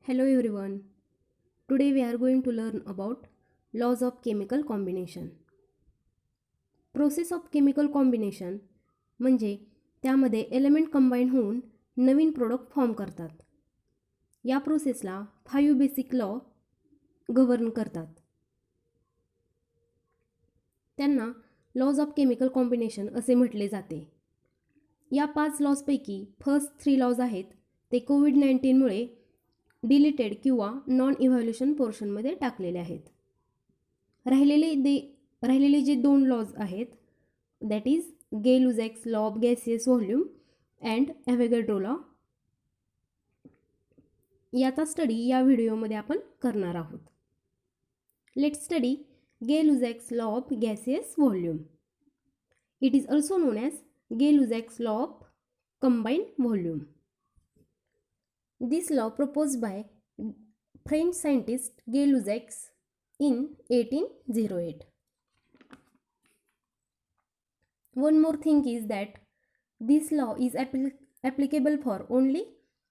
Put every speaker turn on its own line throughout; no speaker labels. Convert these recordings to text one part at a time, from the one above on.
Hello everyone. Today we are going to learn about laws of chemical combination. Process of chemical combination म्हणजे त्यामध्ये element combine होऊन नवीन product form करतात. या प्रोसेसला 5 basic law govern करतात. त्यांना लॉज ऑफ केमिकल कॉम्बिनेशन असे म्हटले जाते. या 5 लॉजपैकी फर्स्ट 3 लॉज आहेत ते कोविड-19मुळे डिलीटेड किंवा नॉन इव्हॅल्युशन पोर्शनमध्ये टाकलेले आहेत. राहिलेले जे 2 लॉज आहेत that is Gay Lussac's law of gaseous volume and Avogadro law, याचा स्टडी या व्हिडिओमध्ये आपण करणार आहोत. Let's study Gay Lussac's law of gaseous volume. It is also known as Gay Lussac's law of combined volume. This law proposed by French scientist Gay-Lussac in 1808. One more thing is that this law is applicable for only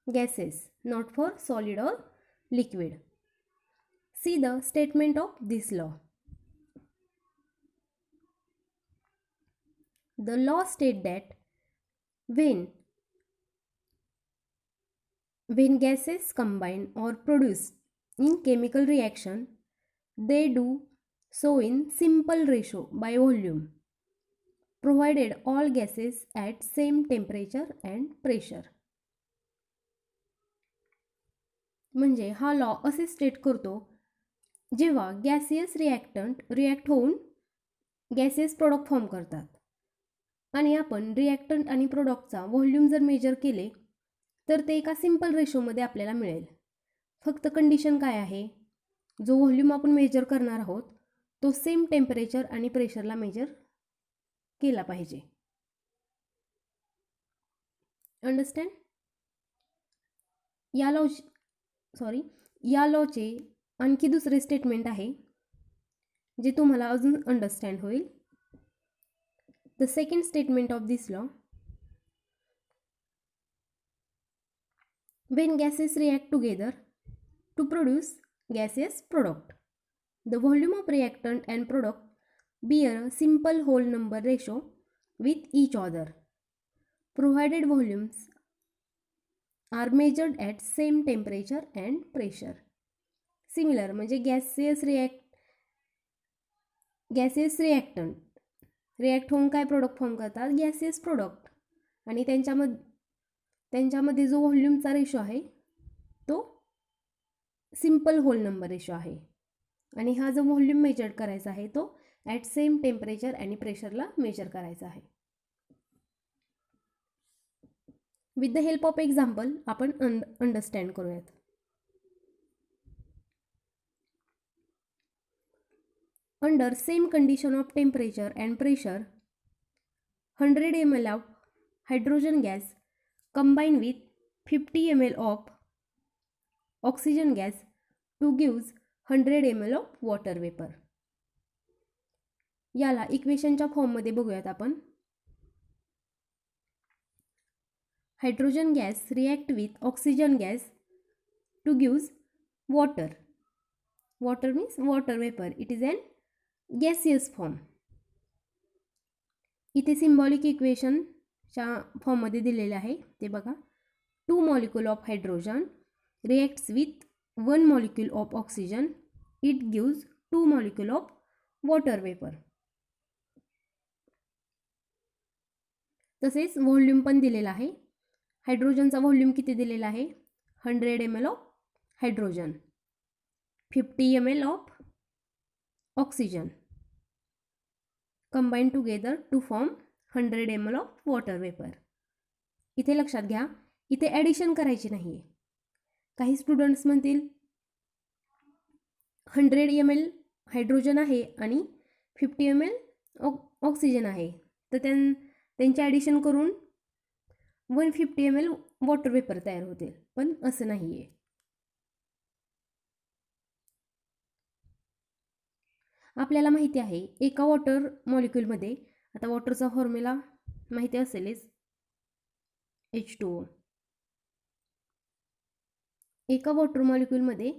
gases, not for solid or liquid. See the statement of this law. The law states that when gases combine or produce in chemical reaction, they do so in simple ratio by volume, provided all gases at same temperature and pressure. म्हणजे हा law असे state करतो, जेव्हा gaseous reactant react होऊन gaseous product form करतात आणि आपण reactant आणि प्रोडक्टचा व्हॉल्यूम जर मेजर केले तर ते एका सिंपल रेशोमध्ये आपल्याला मिळेल. फक्त कंडिशन काय आहे, जो व्हॉल्यूम आपण मेजर करणार आहोत तो सेम टेम्परेचर आणि प्रेशरला मेजर केला पाहिजे. अंडरस्टँड? या लॉचे आणखी दुसरे स्टेटमेंट आहे जे तुम्हाला अजून अंडरस्टँड होईल. The second statement of this law, when gases react together to produce gaseous product, the volume of reactant and product bear a simple whole number ratio with each other, provided volumes are measured at same temperature and pressure. Similar म्हणजे gaseous reactant react होऊन काय product form करतात, gaseous product, आणि त्यांच्यामध्ये जो व्हॉल्यूमचा ratio आहे तो simple hole number ratio आहे, आणि हा जो व्हॉल्यूम मेजर करायचा आहे तो ॲट सेम टेम्परेचर आणि प्रेशरला मेजर करायचा आहे. With the help of example आपण अंडरस्टँड करूयात. Under same condition of temperature and pressure 100 ml of hydrogen gas combine with 50 ml of oxygen gas to gives 100 ml of water vapor. याला इक्वेशनच्या फॉर्ममध्ये बघूयात आपण. Hydrogen gas react with oxygen gas to gives water. Water means water vapour. It is an gaseous form. इथे symbolic इक्वेशनच्या फॉर्ममध्ये दिलेले आहे ते बघा. 2 molecule of hydrogen reacts with 1 molecule of oxygen. It gives 2 molecule of water vapor. तसेच volume पण दिलेला आहे. हायड्रोजनचा व्हॉल्यूम किती दिलेला आहे, 100 ml of hydrogen, 50 ml of oxygen combine together to form 100 ml of water vapour. इथे लक्षात घ्या, इथे ॲडिशन करायची नाही आहे. काही स्टुडंट्स म्हणतील 100 ml हायड्रोजन आहे आणि 50 ml ऑक्सिजन आहे, तर त्यांचे ॲडिशन करून 150 ml वॉटर वेपर तयार होतील, पण असं नाही आहे. आपल्याला माहिती आहे एका वॉटर मॉलिक्यूलमध्ये, आता वॉटरचा फॉर्म्युला माहिती असेलच, H2O. एका वॉटर मॉलिक्यूलमध्ये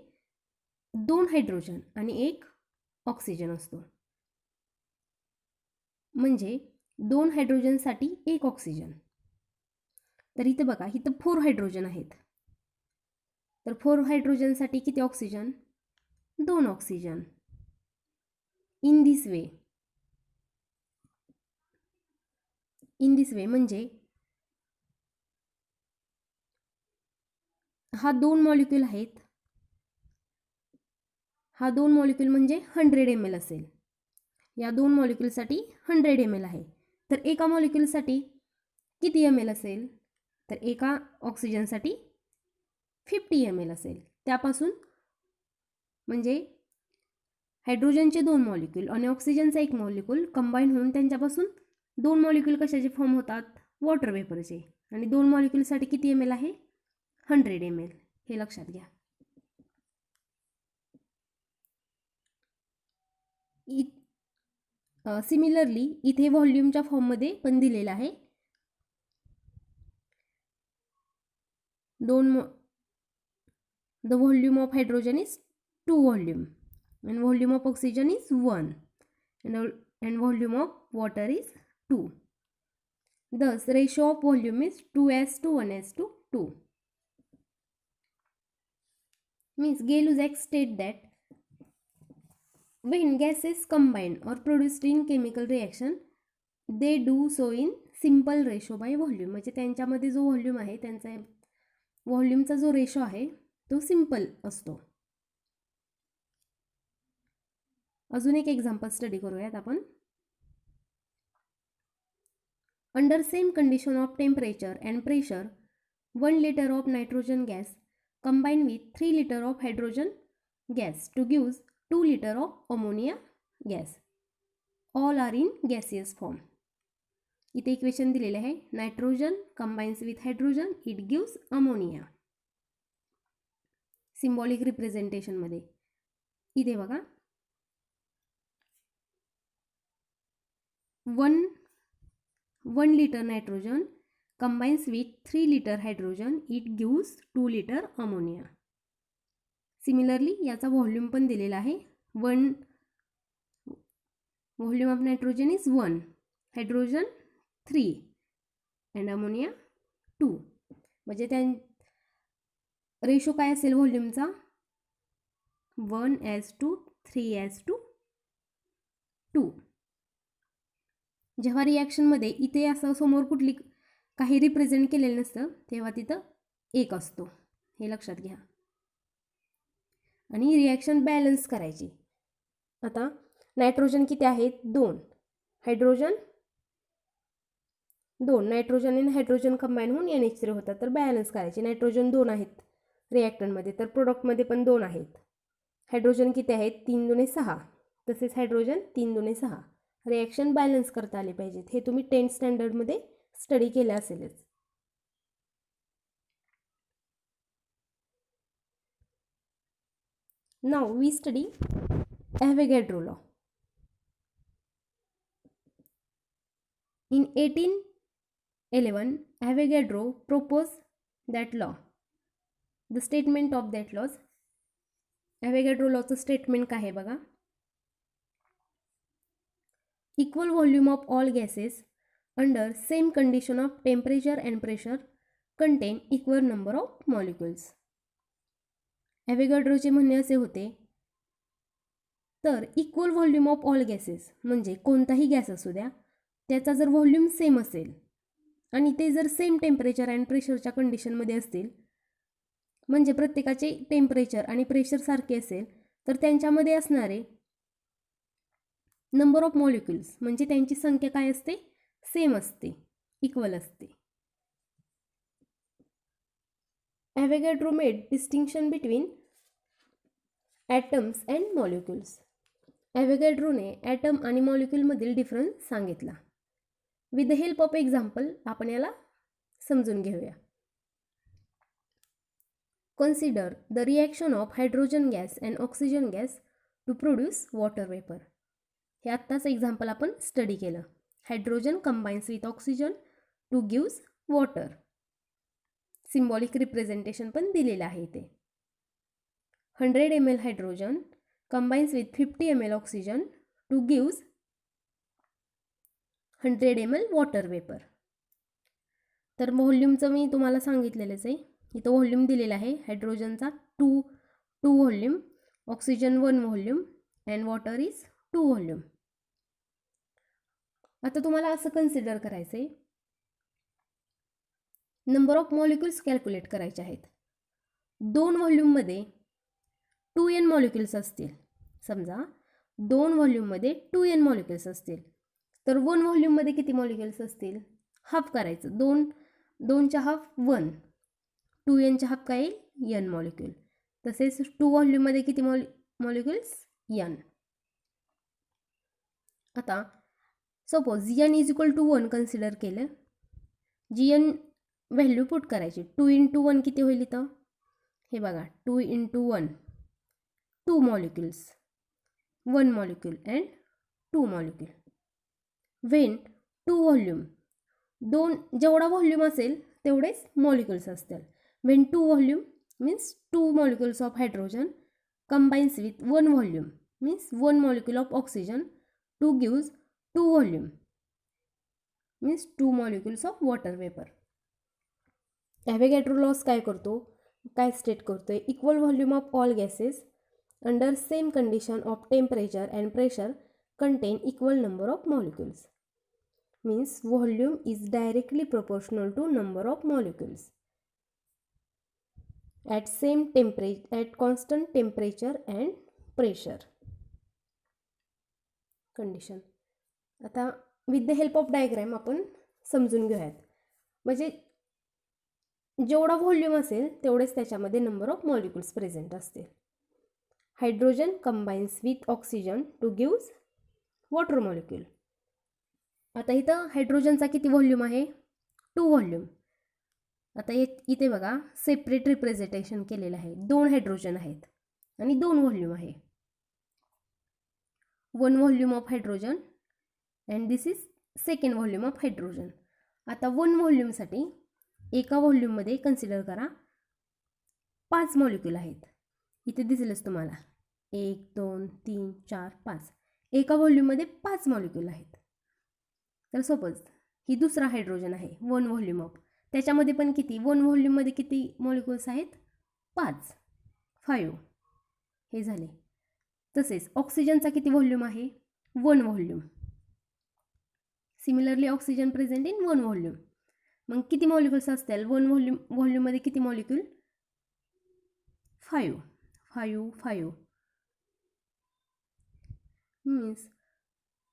2 हायड्रोजन आणि 1 ऑक्सिजन असतो. म्हणजे 2 हायड्रोजनसाठी 1 ऑक्सिजन. तर इथं बघा, इथं 4 हायड्रोजन आहेत. तर 4 हायड्रोजनसाठी किती oxygen? 2 oxygen. In this way म्हणजे हा 2 मॉलिक्यूल आहेत. हा 2 मॉलिक्यूल म्हणजे 100 ml असेल. या 2 मॉलिक्यूलसाठी 100 ml आहे. तर एका मॉलिक्यूलसाठी किती ml असेल? तर एका ऑक्सिजनसाठी 50 ml असेल. त्यापासून म्हणजे हायड्रोजनचे 2 मॉलिक्यूल आणि ऑक्सिजनचा 1 मॉलिक्यूल कंबाईन होऊन त्यांच्यापासून 2 मॉलिक्यूल कशाचे फॉर्म होतात? वॉटर वेपरचे. आणि 2 मॉलिक्यूलसाठी किती ml आहे? 100 ml. हे लक्षात घ्या. सिमिलरली इथे व्हॉल्यूमच्या फॉर्ममध्ये पण दिलेलं आहे. the volume of hydrogen is 2 volume and volume of oxygen is 1 and volume of water is 2. Thus ratio of volume is 2:1:2. Means Gay-Lussac state that when gases combine or produced in chemical reaction they do so in simple ratio by volume. म्हणजे त्यांच्यामध्ये जो volume आहे त्यांचा व्हॉल्यूमचा जो ratio आहे तो simple असतो. अजून एक एक्झाम्पल स्टडी करूयात आपण. Under same condition of temperature and pressure 1 liter of nitrogen gas combined with 3 liter of hydrogen gas to give 2 liter of ammonia gas. All are in gaseous form. इथे equation दिलेले आहे. Nitrogen combines with hydrogen it gives ammonia. Symbolic रिप्रेझेंटेशनमध्ये इथे बघा 1 liter nitrogen combines with 3 liter hydrogen it gives 2 liter ammonia. Similarly याचा volume पण दिलेला आहे. Volume of nitrogen is 1, hydrogen 3 and ammonia 2. म्हणजे त्या रेशो काय असेल व्हॉल्यूमचा? 1:3:2. जेव्हा रिॲक्शनमध्ये इथे असं समोर कुठली काही रिप्रेझेंट केलेलं नसतं तेव्हा तिथं 1 असतो. हे लक्षात घ्या. आणि रिॲक्शन बॅलन्स करायची. आता नायट्रोजन किती आहेत? 2. हायड्रोजन 2. नायट्रोजन आणि हायड्रोजन कंबाईन होऊन NH3 होतात. तर बॅलन्स करायचे. नायट्रोजन 2 आहेत रिॲक्टंटमध्ये, तर प्रोडक्टमध्ये पण 2 आहेत. हायड्रोजन किती आहेत? 3 दुणे 6. तसेच हायड्रोजन 3 दुणे 6. रिॲक्शन बॅलन्स करता आले पाहिजेत. हे तुम्ही 10th स्टँडर्डमध्ये स्टडी केलं असेलच. Now we study Avogadro law. In 1811 Avogadro proposed that law. The statement of that law. Avogadro lawचं स्टेटमेंट काय आहे बघा. Equal volume of all gases under same condition of temperature and pressure contain equal number of molecules. ॲव्होगॅड्रोचे म्हणणे असे होते, तर equal volume of all gases म्हणजे कोणताही गॅस असू द्या त्याचा जर व्हॉल्यूम सेम असेल आणि ते जर सेम टेम्परेचर अँड प्रेशरच्या कंडिशनमध्ये असतील, म्हणजे प्रत्येकाचे टेम्परेचर आणि प्रेशर सारखे असेल, तर त्यांच्यामध्ये असणारे नंबर ऑफ मॉलिक्युल्स म्हणजे त्यांची संख्या काय असते? सेम असते, इक्वल असते. Avogadro made distinction between atoms and molecules. ॲव्होगॅड्रोने ॲटम आणि मॉलिक्यूलमधील डिफरन्स सांगितला. With the help of example आपण याला समजून घेऊया. Consider the reaction of hydrogen gas and oxygen gas to produce water vapour. हे आत्ताच एक्झाम्पल आपण स्टडी केलं. Hydrogen combines with oxygen to gives water. Symbolic representation पण दिलेलं आहे इथे. 100 ml hydrogen combines with 50 ml oxygen to gives 100 ml water vapor. तर व्हॉल्यूमचं मी तुम्हाला सांगितलेलंच आहे. इथं व्हॉल्यूम दिलेला आहे हायड्रोजनचा 2 volume, oxygen 1 volume and water is 2 volume. आता तुम्हाला असं कन्सिडर करायचं आहे, नंबर ऑफ मॉलिक्युल्स कॅल्क्युलेट करायचे आहेत. 2 व्हॉल्यूममध्ये 2n मॉलिक्युल्स असतील. समजा 2 व्हॉल्यूममध्ये 2n मॉलिक्युल्स असतील, तर 1 व्हॉल्यूममध्ये किती मॉलिक्युल्स असतील? हाफ करायचं. 2च्या हाफ 1, 2nच्या हाफ काय येईल? n molecule. तसेच 2 व्हॉल्यूममध्ये किती मॉलिक्युल्स? n. आता suppose n is equal to 1 consider केलं. जी n व्हॅल्यू पुट करायची. 2 × 1 किती होईल इथं? हे बघा, 2 × 1 2 molecules, 1 molecule and 2 molecule. When 2 volume, जेवढा व्हॉल्यूम असेल तेवढेच मॉलिक्युल्स असतील. When 2 volume means 2 molecules of hydrogen combines with 1 volume means 1 molecule of oxygen to gives 2 volume means 2 molecules of water vapor. Avogadro laws काय करतो, काय state करतोय? Equal volume of all gases under same condition of temperature and pressure contain equal number of molecules. Means volume is directly proportional to number of molecules at same temperature, at constant temperature and pressure condition. आता with the help of diagram आपण समजून घेऊयात. म्हणजे जेवढा volume असेल तेवढेच त्याच्यामध्ये number of molecules present असतील. Hydrogen combines with oxygen to gives water molecule. आता इथं हायड्रोजनचा किती व्हॉल्यूम आहे? 2 व्हॉल्यूम. आता इथे बघा सेपरेट रिप्रेझेंटेशन केलेलं आहे. 2 हायड्रोजन आहेत आणि 2 व्हॉल्यूम आहे. 1 volume of hydrogen and this is second volume of hydrogen. आता 1 व्हॉल्यूमसाठी एका व्हॉल्यूममध्ये कन्सिडर करा 5 मॉलिक्यूल आहेत. इथे दिसेलच तुम्हाला 1 2 3 4 5. एका व्हॉल्यूममध्ये 5 मॉलिक्यूल आहेत. तर सपोज ही दुसरा हायड्रोजन आहे 1 व्हॉल्यूम ऑफ, त्याच्यामध्ये पण किती 1 व्हॉल्यूममध्ये किती मॉलिक्युल्स आहेत? 5 हे झाले. तसेच ऑक्सिजनचा किती व्हॉल्यूम आहे? 1 volume. Similarly oxygen present in 1 volume. मग किती मॉलिक्युल्स असतील 1 व्हॉल्यूममध्ये? किती molecule? 5 means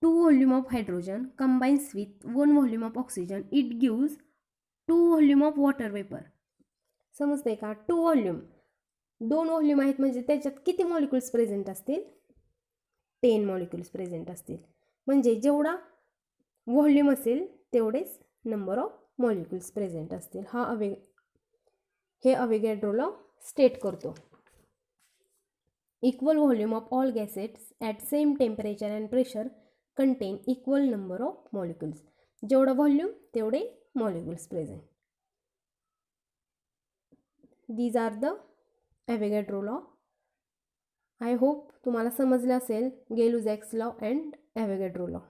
2 volume of hydrogen combines with 1 volume of oxygen, it gives 2 volume of water vapor. समजते का? 2 व्हॉल्यूम, 2 व्हॉल्यूम आहेत म्हणजे त्याच्यात किती मॉलिक्युल्स प्रेझेंट असतील? 10 मॉलिक्युल्स प्रेझेंट असतील. म्हणजे जेवढा व्हॉल्यूम असेल तेवढेच नंबर ऑफ मॉलिक्युल्स प्रेझेंट असतील. हे ॲव्होगॅड्रो लॉ स्टेट करतो. Equal volume of all gases at same temperature and pressure contain equal number of molecules. जेवढा व्हॉल्यूम तेवढे molecules present. These are the Avogadro law. I hope तुम्हाला समजलं असेल गेलुझॅक्स law and Avogadro law.